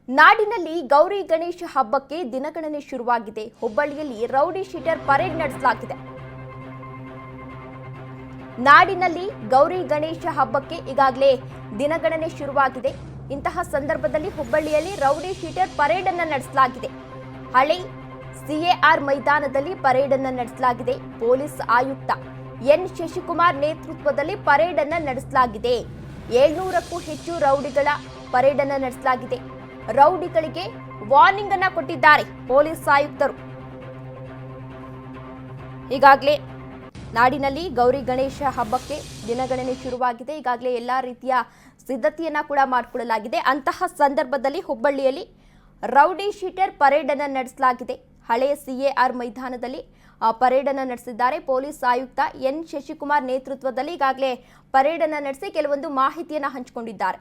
ನಾಡಿನಲ್ಲಿ ಗೌರಿ ಗಣೇಶ ಹಬ್ಬಕ್ಕೆ ದಿನಗಣನೆ ಶುರುವಾಗಿದೆ. ಹುಬ್ಬಳ್ಳಿಯಲ್ಲಿ ರೌಡಿ ಶೀಟರ್ ಪರೇಡ್ ನಡೆಸಲಾಗಿದೆ. ನಾಡಿನಲ್ಲಿ ಗೌರಿ ಗಣೇಶ ಹಬ್ಬಕ್ಕೆ ಈಗಾಗಲೇ ದಿನಗಣನೆ ಶುರುವಾಗಿದೆ. ಇಂತಹ ಸಂದರ್ಭದಲ್ಲಿ ಹುಬ್ಬಳ್ಳಿಯಲ್ಲಿ ರೌಡಿ ಶೀಟರ್ ಪರೇಡ್ ಅನ್ನು ನಡೆಸಲಾಗಿದೆ. ಹಳೆ ಸಿಎಆರ್ ಮೈದಾನದಲ್ಲಿ ಪರೇಡ್ ಅನ್ನು ನಡೆಸಲಾಗಿದೆ. ಪೊಲೀಸ್ ಆಯುಕ್ತ ಎನ್ ಶಶಿಕುಮಾರ್ ನೇತೃತ್ವದಲ್ಲಿ ಪರೇಡ್ ಅನ್ನು ನಡೆಸಲಾಗಿದೆ. 700ಕ್ಕೂ ಹೆಚ್ಚು ರೌಡಿಗಳ ಪರೇಡ್ ಅನ್ನು ನಡೆಸಲಾಗಿದೆ. ರೌಡಿಗಳಿಗೆ ವಾರ್ನಿಂಗ್ ಅನ್ನು ಕೊಟ್ಟಿದ್ದಾರೆ ಪೊಲೀಸ್ ಆಯುಕ್ತರು. ಈಗಾಗಲೇ ನಾಡಿನಲ್ಲಿ ಗೌರಿ ಗಣೇಶ ಹಬ್ಬಕ್ಕೆ ದಿನಗಣನೆ ಶುರುವಾಗಿದೆ. ಈಗಾಗಲೇ ಎಲ್ಲಾ ರೀತಿಯ ಸಿದ್ಧತೆಯನ್ನ ಕೂಡ ಮಾಡಿಕೊಳ್ಳಲಾಗಿದೆ. ಅಂತಹ ಸಂದರ್ಭದಲ್ಲಿ ಹುಬ್ಬಳ್ಳಿಯಲ್ಲಿ ರೌಡಿ ಶೀಟರ್ ಪರೇಡ್ ಅನ್ನು ನಡೆಸಲಾಗಿದೆ. ಹಳೆಯ ಸಿಎಆರ್ ಮೈದಾನದಲ್ಲಿ ಪರೇಡ್ ಅನ್ನು ನಡೆಸಿದ್ದಾರೆ. ಪೊಲೀಸ್ ಆಯುಕ್ತ ಎನ್ ಶಶಿಕುಮಾರ್ ನೇತೃತ್ವದಲ್ಲಿ ಈಗಾಗಲೇ ಪರೇಡ್ ಅನ್ನು ನಡೆಸಿ ಕೆಲವೊಂದು ಮಾಹಿತಿಯನ್ನು ಹಂಚಿಕೊಂಡಿದ್ದಾರೆ.